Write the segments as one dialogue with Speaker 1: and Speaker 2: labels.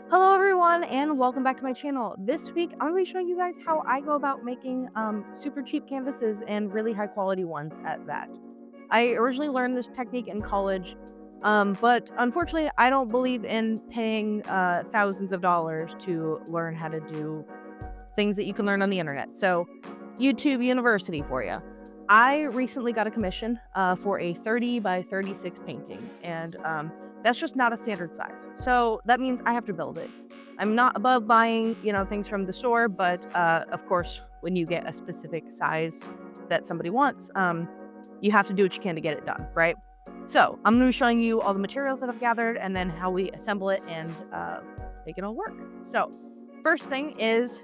Speaker 1: Hello everyone and welcome back to my channel. This week I'm going to be showing you guys how I go about making super cheap canvases and really high quality ones at that. I originally learned this technique in college, but unfortunately I don't believe in paying thousands of dollars to learn how to do things that you can learn on the internet. So YouTube University for you. I recently got a commission for a 30 by 36 painting, and that's just not a standard size. So that means I have to build it. I'm not above buying, things from the store, but of course, when you get a specific size that somebody wants, you have to do what you can to get it done, right? So I'm going to be showing you all the materials that I've gathered and then how we assemble it and make it all work. So first thing is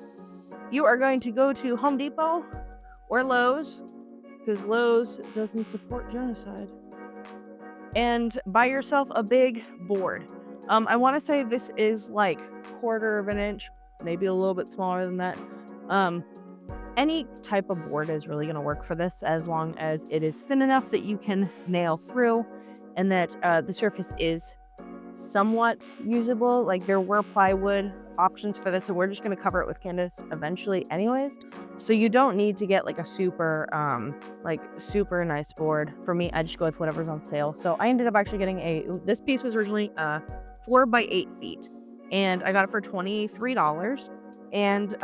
Speaker 1: you are going to go to Home Depot or Lowe's, because Lowe's doesn't support genocide, and buy yourself a big board. I want to say this is like 1/4 of an inch, maybe a little bit smaller than that. Any type of board is really going to work for this, as long as it is thin enough that you can nail through and that the surface is somewhat usable. Like, there were plywood options for this, and we're just going to cover it with canvas eventually anyways, so you don't need to get like a super nice board. For me, I just go with whatever's on sale. So I ended up actually getting this piece was originally 4 by 8 feet, and I got it for $23. And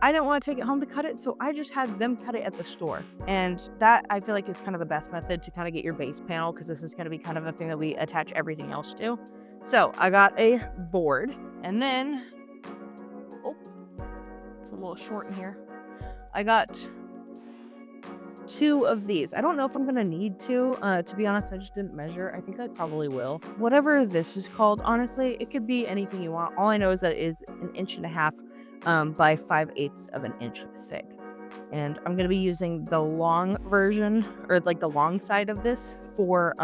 Speaker 1: I didn't want to take it home to cut it, so I just had them cut it at the store. And that, I feel like, is kind of the best method to kind of get your base panel, because this is going to be kind of the thing that we attach everything else to. So I got a board, and then, oh, it's a little short in here. I got 2 of these. I don't know if I'm gonna need to be honest. I just didn't measure. I think I probably will. Whatever this is called, honestly, it could be anything you want. All I know is that it is 1.5 by 5/8 of an inch thick. And I'm gonna be using the long version, or like the long side of this, for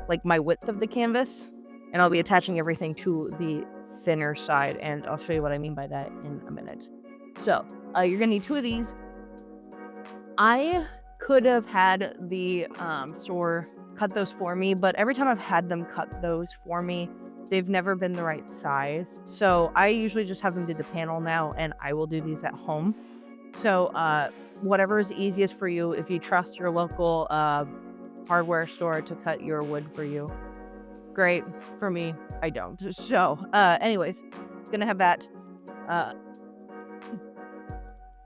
Speaker 1: like my width of the canvas. And I'll be attaching everything to the thinner side, and I'll show you what I mean by that in a minute. So you're gonna need 2 of these. I could have had the store cut those for me, but every time I've had them cut those for me, they've never been the right size. So I usually just have them do the panel now, and I will do these at home. So whatever is easiest for you. If you trust your local hardware store to cut your wood for you, great. For me, I don't. So anyways, gonna have that.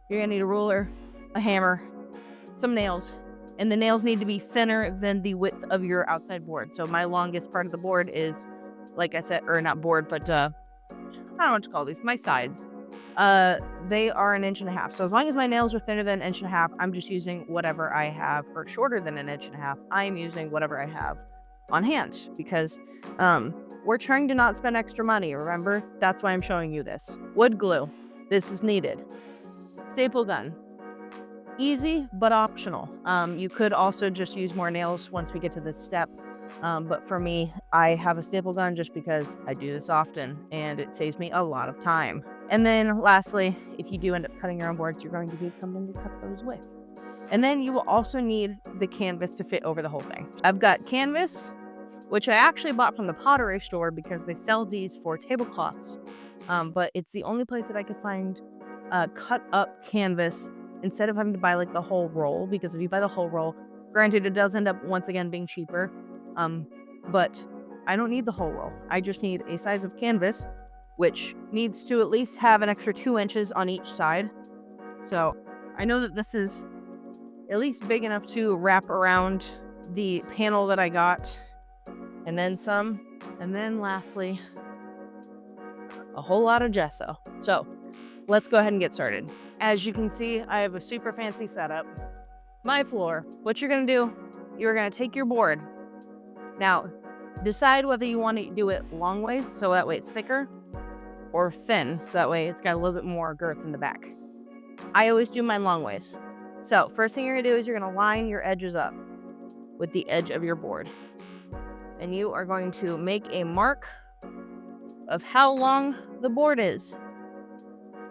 Speaker 1: You're gonna need a ruler, a hammer, some nails, and the nails need to be thinner than the width of your outside board. So my longest part of the board is, like I said, or not board, but I don't know what to call these, my sides. They are 1.5 inches. So as long as my nails are thinner than 1.5 inches, I'm just using whatever I have, or shorter than 1.5 inches, I'm using whatever I have on hand, because we're trying to not spend extra money, remember? That's why I'm showing you this. Wood glue, this is needed. Staple gun, easy but optional. You could also just use more nails once we get to this step, but for me, I have a staple gun just because I do this often and it saves me a lot of time. And then lastly, if you do end up cutting your own boards, you're going to need something to cut those with. And then you will also need the canvas to fit over the whole thing. I've got canvas, which I actually bought from the pottery store because they sell these for tablecloths, but it's the only place that I could find cut up canvas instead of having to buy like the whole roll, because if you buy the whole roll, granted, it does end up once again being cheaper, but I don't need the whole roll. I just need a size of canvas, which needs to at least have an extra 2 inches on each side. So I know that this is at least big enough to wrap around the panel that I got, and then some, and then lastly, a whole lot of gesso. So let's go ahead and get started. As you can see, I have a super fancy setup. My floor. What you're gonna do, you're gonna take your board. Now, decide whether you want to do it long ways, so that way it's thicker, or thin, so that way it's got a little bit more girth in the back. I always do mine long ways. So first thing you're gonna do is you're gonna line your edges up with the edge of your board. And you are going to make a mark of how long the board is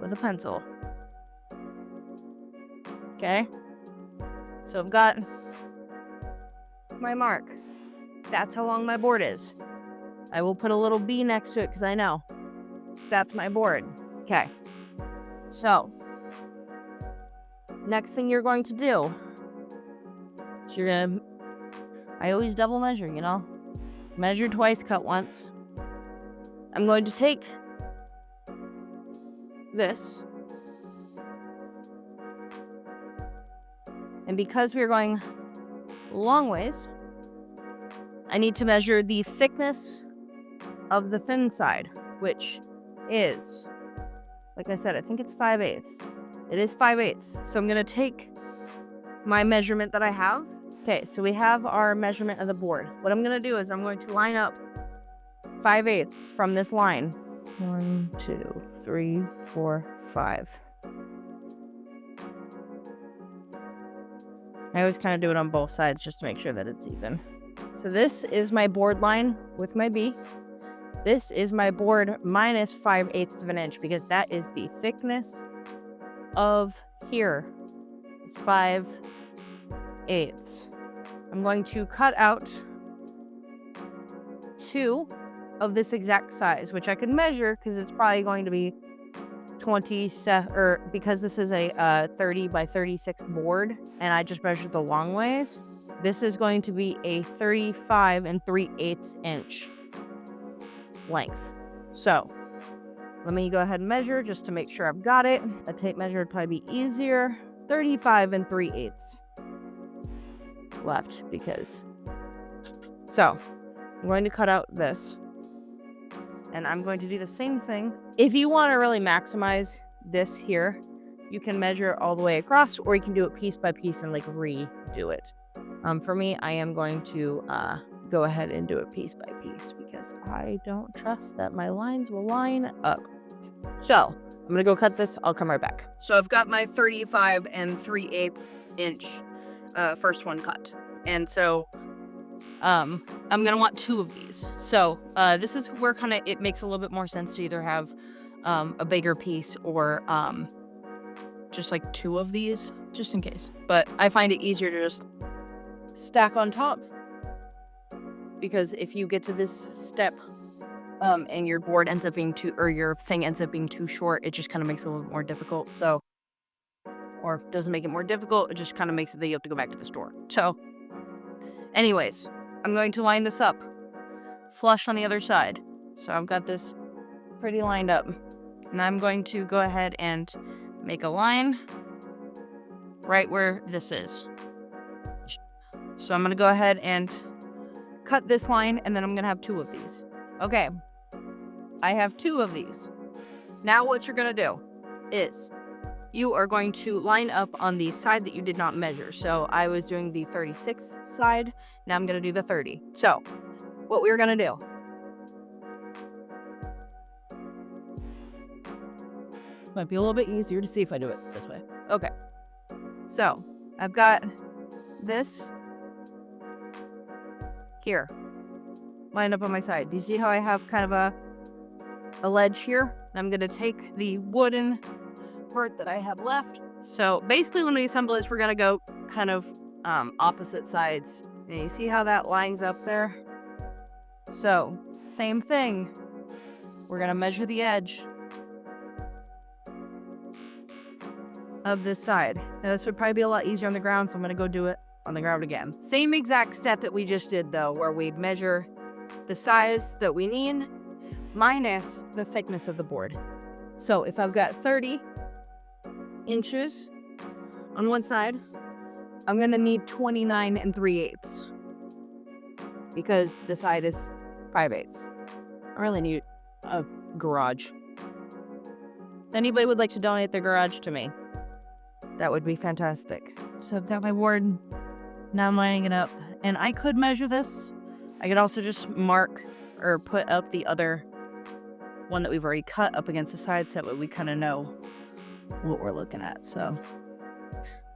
Speaker 1: with a pencil. Okay? So I've got my mark. That's how long my board is. I will put a little B next to it because I know That's my board. Okay. So, next thing you're going to do is I always double measure, you know? Measure twice, cut once. I'm going to take this, and because we're going long ways, I need to measure the thickness of the thin side, which is, like I said, I think it's 5/8. It is 5/8. So I'm going to take my measurement that I have. Okay, so we have our measurement of the board. What I'm going to do is I'm going to line up 5/8 from this line. 1, 2, 3, 4, 5. I always kind of do it on both sides just to make sure that it's even. So this is my board line with my B. This is my board minus 5/8 of an inch because that is the thickness of here. It's 5/8. I'm going to cut out 2 of this exact size, which I could measure because it's probably going to be 27, or because this is a 30 by 36 board and I just measured the long ways, this is going to be a 35 3/8 inch length. So let me go ahead and measure just to make sure I've got it. A tape measure would probably be easier. 35 3/8 left because. So I'm going to cut out this. And I'm going to do the same thing. If you want to really maximize this here, you can measure all the way across, or you can do it piece by piece and like redo it. For me, I am going to go ahead and do it piece by piece because I don't trust that my lines will line up. So I'm going to go cut this. I'll come right back. So I've got my 35 3/8 inch first one cut. And so I'm gonna want 2 of these. So this is where kind of it makes a little bit more sense to either have a bigger piece or just like 2 of these, just in case. But I find it easier to just stack on top, because if you get to this step and your board ends up being or your thing ends up being too short, it just kind of makes it a little bit more difficult. So, or doesn't make it more difficult, it just kind of makes it that you have to go back to the store. So anyways, I'm going to line this up flush on the other side. So I've got this pretty lined up. And I'm going to go ahead and make a line right where this is. So I'm going to go ahead and cut this line, and then I'm going to have 2 of these. Okay, I have 2 of these. Now what you're going to do is you are going to line up on the side that you did not measure. So I was doing the 36 side. Now I'm going to do the 30. So what we're going to do, might be a little bit easier to see if I do it this way. Okay. So I've got this here lined up on my side. Do you see how I have kind of a ledge here? And I'm going to take the wooden part that I have left. So basically when we assemble this, we're going to go kind of opposite sides. And you see how that lines up there? So same thing. We're going to measure the edge of this side. Now this would probably be a lot easier on the ground, so I'm going to go do it on the ground again. Same exact step that we just did though, where we measure the size that we need minus the thickness of the board. So if I've got 30 inches on one side, I'm going to need 29 3/8 because the side is 5/8. I really need a garage. If anybody would like to donate their garage to me, that would be fantastic. So I've got my board. Now I'm lining it up. And I could measure this. I could also just mark or put up the other one that we've already cut up against the side so that we kind of know what we're looking at. So I'm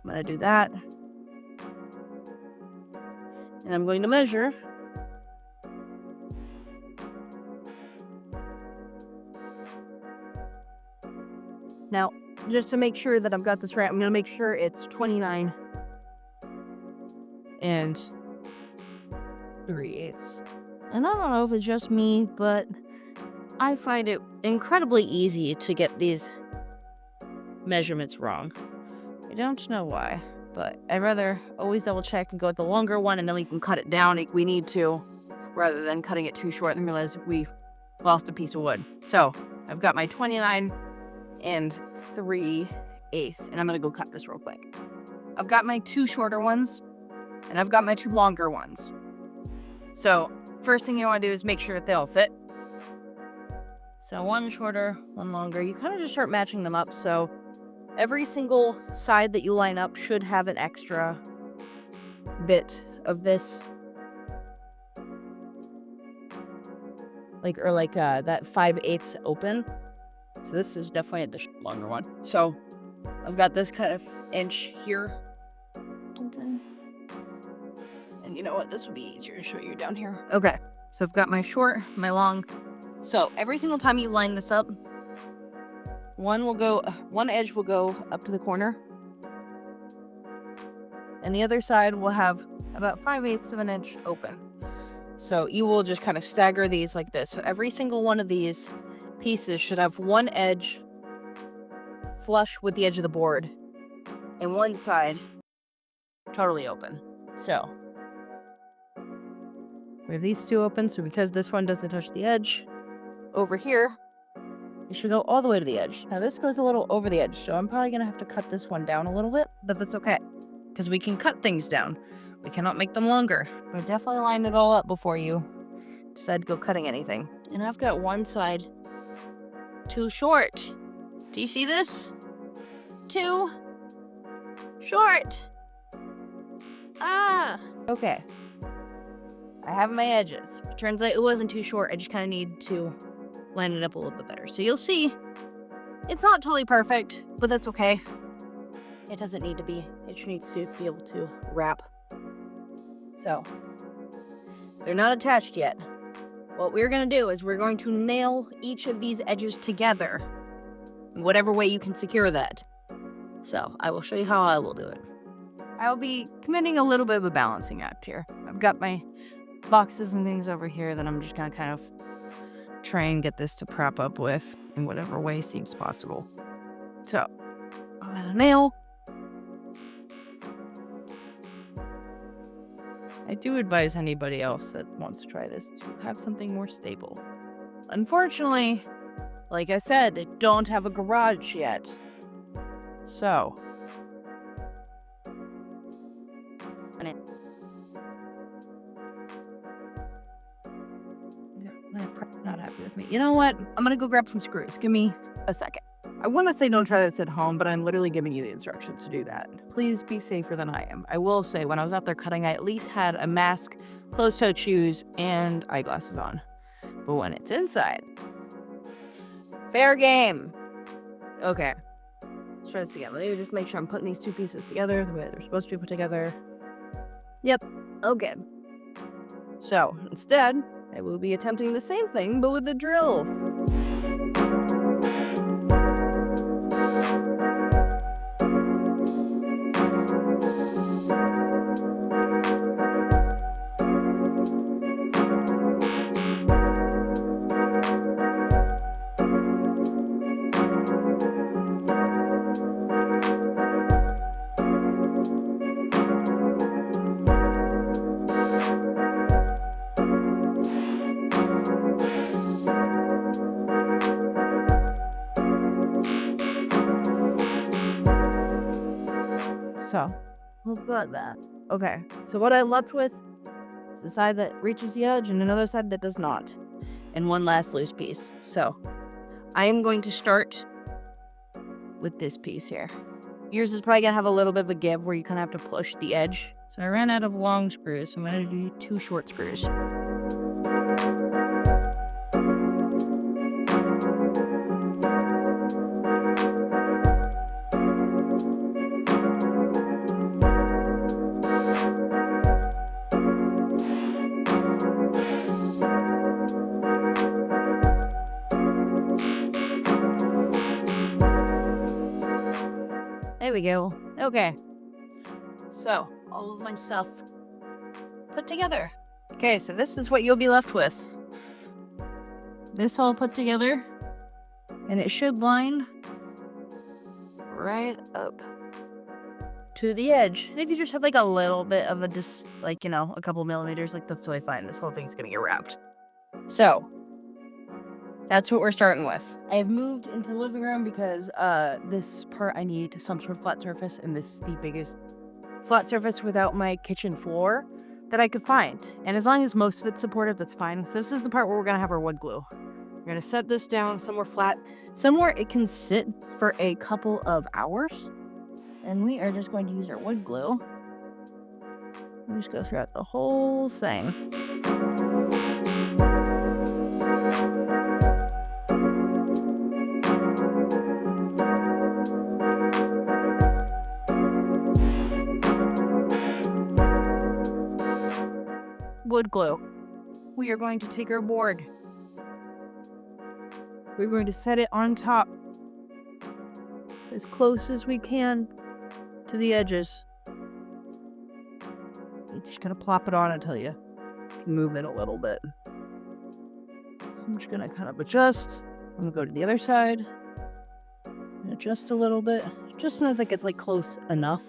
Speaker 1: going to do that. And I'm going to measure. Now, just to make sure that I've got this right, I'm going to make sure it's 29 3/8. And I don't know if it's just me, but I find it incredibly easy to get these measurements wrong. I don't know why, but I'd rather always double check and go with the longer one, and then we can cut it down if we need to, rather than cutting it too short and realize we lost a piece of wood. So I've got my 29 and 3/8, and I'm gonna go cut this real quick. I've got my 2 shorter ones, and I've got my 2 longer ones. So first thing you want to do is make sure that they all fit. So 1 shorter, 1 longer. You kind of just start matching them up. So every single side that you line up should have an extra bit of this, that 5/8 open. So this is definitely the longer one. So I've got this kind of inch here. And you know what? This would be easier to show you down here. Okay. So I've got my short, my long. So every single time you line this up, one edge will go up to the corner, and the other side will have about 5/8 of an inch open. So you will just kind of stagger these like this. So every single one of these pieces should have one edge flush with the edge of the board and one side totally open. So we have these 2 open. So because this one doesn't touch the edge, over here it should go all the way to the edge. Now this goes a little over the edge, so I'm probably gonna have to cut this one down a little bit, but that's okay, because we can cut things down. We cannot make them longer. But definitely line it all up before you decide to go cutting anything. And I've got one side too short. Do you see this? Too short. Okay. I have my edges. It turns out it wasn't too short. I just kind of need to line it up a little bit better. So you'll see it's not totally perfect, but that's okay. It doesn't need to be. It just needs to be able to wrap. So they're not attached yet. What we're going to do is we're going to nail each of these edges together in whatever way you can secure that. So I will show you how I will do it. I'll be committing a little bit of a balancing act here. I've got my boxes and things over here that I'm just going to kind of try and get this to prop up with in whatever way seems possible. So I'll add a nail. I do advise anybody else that wants to try this to have something more stable. Unfortunately, like I said, I don't have a garage yet. So not happy with me. You know what? I'm gonna go grab some screws. Give me a second. I want to say don't try this at home, but I'm literally giving you the instructions to do that. Please be safer than I am. I will say, when I was out there cutting, I at least had a mask, closed-toed shoes, and eyeglasses on. But when it's inside, fair game. Okay, let's try this again. Let me just make sure I'm putting these 2 pieces together the way they're supposed to be put together. Yep, okay. So instead, I will be attempting the same thing, but with a drill. So, we've got that. Okay, so what I'm left with is the side that reaches the edge and another side that does not. And one last loose piece. So, I am going to start with this piece here. Yours is probably gonna have a little bit of a give where you kind of have to push the edge. So I ran out of long screws, so I'm gonna do 2 short screws. There we go. Okay. So, all of my stuff put together. Okay, so this is what you'll be left with. this all put together, and it should line right up to the edge. And if you just have like a little bit of a a couple millimeters, like that's totally fine. This whole thing's gonna get wrapped. So that's what we're starting with. I have moved into the living room because this part I need some sort of flat surface, and this is the biggest flat surface without my kitchen floor that I could find. And as long as most of it's supportive, that's fine. So this is the part where we're gonna have our wood glue. We're gonna set this down somewhere flat, somewhere it can sit for a couple of hours. And we are just going to use our wood glue. We just go throughout the whole thing. Wood glue. We are going to take our board. We're going to set it on top as close as we can to the edges. You're just gonna plop it on until you can move it a little bit. So I'm just gonna kind of adjust. I'm gonna go to the other side and adjust a little bit, just so I think it's like close enough.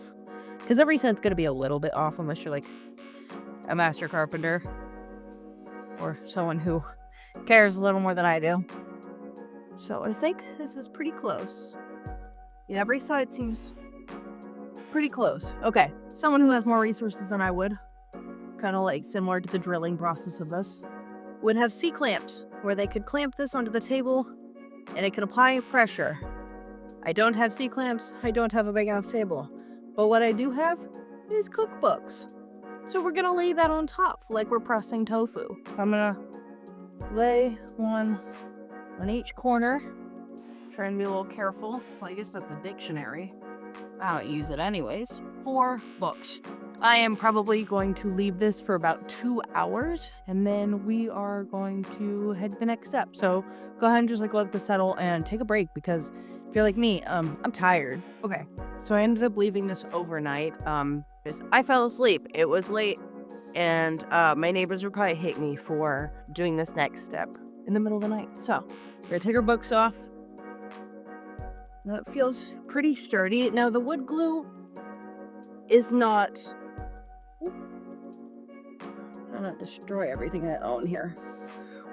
Speaker 1: Because every set's gonna be a little bit off unless you're like a master carpenter or someone who cares a little more than I do. So I think this is pretty close. Yeah, every side seems pretty close. Okay, someone who has more resources than I would, kind of like similar to the drilling process of this, would have C-clamps where they could clamp this onto the table and it could apply pressure. I don't have C-clamps, I don't have a big enough table, but what I do have is cookbooks. So we're gonna lay that on top like we're pressing tofu. I'm gonna lay one on each corner. Try and be a little careful. Well, I guess that's a dictionary. I don't use it anyways. 4 books. I am probably going to leave this for about 2 hours, and then we are going to head to the next step. So go ahead and just like let this settle and take a break, because if you're like me, I'm tired. Okay, so I ended up leaving this overnight because I fell asleep. It was late, and my neighbors would probably hate me for doing this next step in the middle of the night. So we're gonna take our books off. That feels pretty sturdy. Now the wood glue is not... I'll not destroy everything I own here.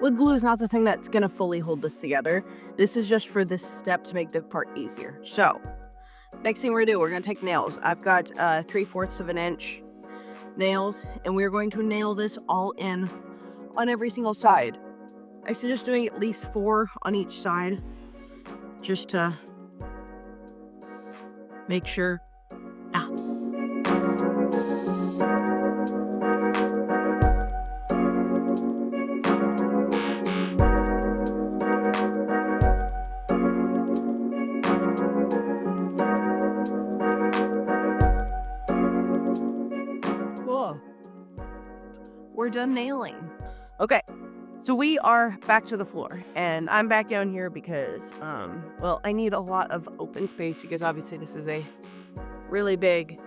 Speaker 1: Wood glue is not the thing that's gonna fully hold this together. This is just for this step to make the part easier. So, next thing we're gonna do, we're gonna take nails. I've got 3/4 of an inch nails, and we're going to nail this all in on every single side. I suggest doing at least 4 on each side, just to make sure. Cool. We're done nailing. Okay. So we are back to the floor, and I'm back down here because, well, I need a lot of open space because obviously this is a really big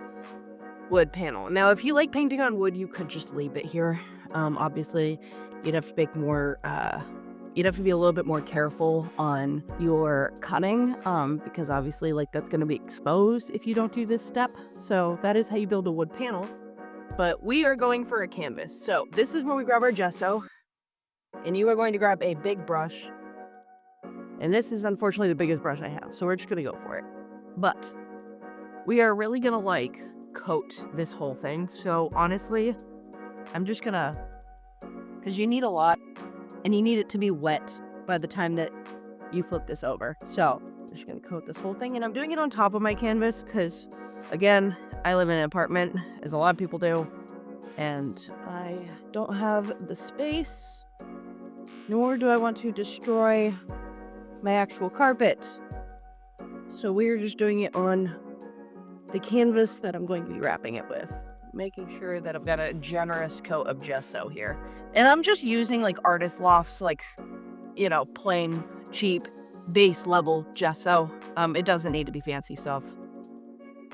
Speaker 1: wood panel. Now, if you like painting on wood, you could just leave it here. Obviously, you'd have to make more, you'd have to be a little bit more careful on your cutting, because obviously, like, that's going to be exposed if you don't do this step. So that is how you build a wood panel. But we are going for a canvas. So this is where we grab our gesso. And you are going to grab a big brush. And this is unfortunately the biggest brush I have, so we're just going to go for it. But we are really going to like coat this whole thing. So honestly, I'm just going to, because you need a lot and you need it to be wet by the time that you flip this over. So I'm just going to coat this whole thing, and I'm doing it on top of my canvas because, again, I live in an apartment, as a lot of people do, and I don't have the space. Nor do I want to destroy my actual carpet. So we're just doing it on the canvas that I'm going to be wrapping it with. Making sure that I've got a generous coat of gesso here. And I'm just using like Artist Loft's, like, you know, plain, cheap, base level gesso. It doesn't need to be fancy stuff.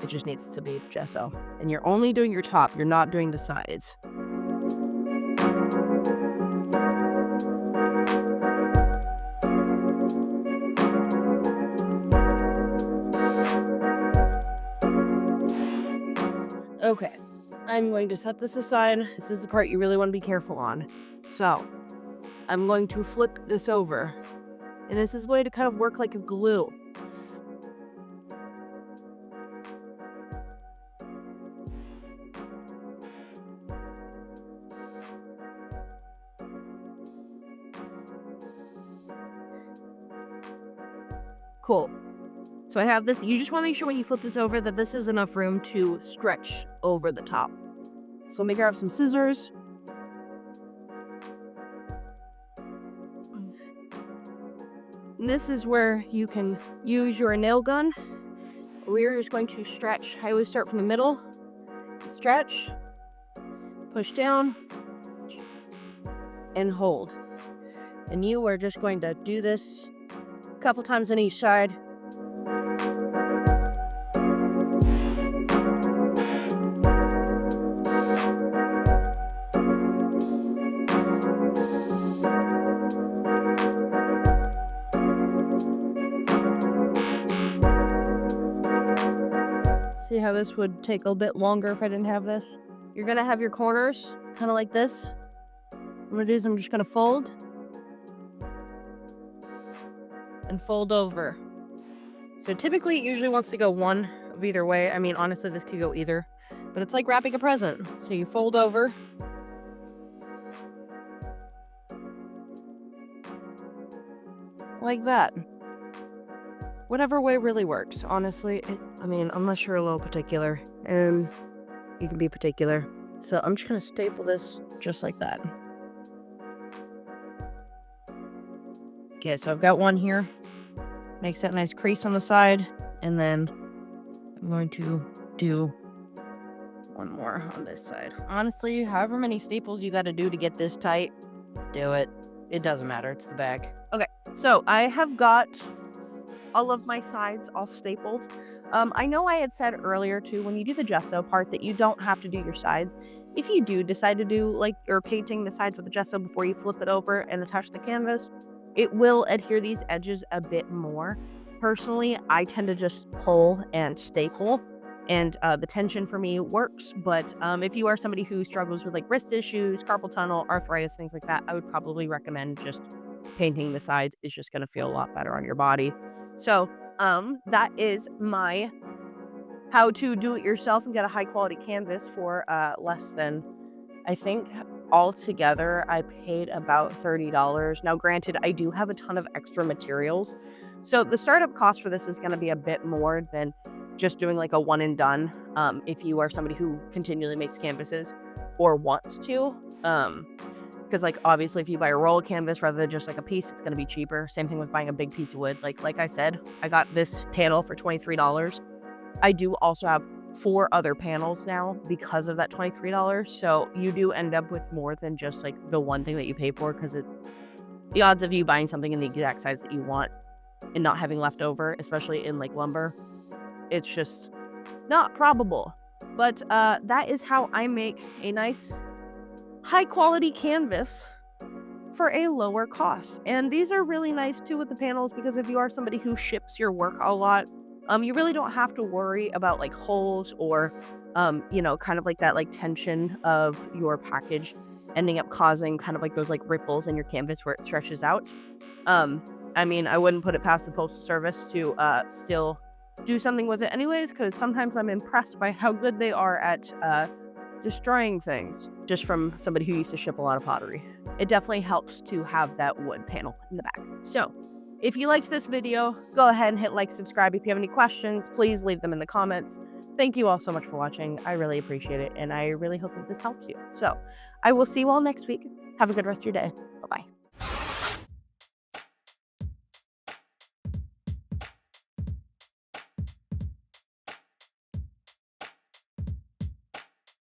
Speaker 1: It just needs to be gesso. And you're only doing your top, you're not doing the sides. I'm going to set this aside. This is the part you really want to be careful on. So I'm going to flip this over. And this is going to kind of work like a glue. Cool. So I have this. You just want to make sure when you flip this over that this is enough room to stretch over the top. So make sure I have some scissors. And this is where you can use your nail gun. We're just going to stretch. I always start from the middle. Stretch, push down, and hold. And you are just going to do this a couple times on each side. See how this would take a bit longer if I didn't have this? You're gonna have your corners kind of like this. What I'm gonna do is I'm just gonna fold and fold over. So typically it usually wants to go one of either way. I mean, honestly, this could go either, but it's like wrapping a present. So you fold over. Like that. Whatever way really works, honestly. I mean, unless you're a little particular, and you can be particular. So I'm just gonna staple this just like that. Okay, so I've got one here. Makes that nice crease on the side, and then I'm going to do one more on this side. Honestly, however many staples you gotta do to get this tight, do it. It doesn't matter, it's the back. Okay, so I have got all of my sides all stapled. I know I had said earlier too, when you do the gesso part, that you don't have to do your sides. If you do decide to do like you're painting the sides with the gesso before you flip it over and attach the canvas, it will adhere these edges a bit more. Personally, I tend to just pull and staple, and the tension for me works. But if you are somebody who struggles with like wrist issues, carpal tunnel, arthritis, things like that, I would probably recommend just painting the sides. It's just going to feel a lot better on your body. So that is my how to do it yourself and get a high quality canvas for less than, I think altogether I paid about $30. Now granted, I do have a ton of extra materials, so the startup cost for this is going to be a bit more than just doing like a one and done if you are somebody who continually makes canvases or wants to. Because like obviously if you buy a roll of canvas rather than just like a piece, it's going to be cheaper. Same thing with buying a big piece of wood. Like I said, I got this panel for $23. I do also have 4 other panels now because of that $23. So you do end up with more than just like the one thing that you pay for, because it's the odds of you buying something in the exact size that you want and not having leftover, especially in like lumber, it's just not probable. But that is how I make a nice high quality canvas for a lower cost. And these are really nice too with the panels, because if you are somebody who ships your work a lot, you really don't have to worry about like holes or you know, kind of like that like tension of your package ending up causing kind of like those like ripples in your canvas where it stretches out. I mean, I wouldn't put it past the postal service to still do something with it anyways, because sometimes I'm impressed by how good they are at destroying things, just from somebody who used to ship a lot of pottery. It definitely helps to have that wood panel in the back. So if you liked this video, go ahead and hit like, subscribe. If you have any questions, please leave them in the comments. Thank you all so much for watching. I really appreciate it, and I really hope that this helps you. So I will see you all next week. Have a good rest of your day. Bye-bye.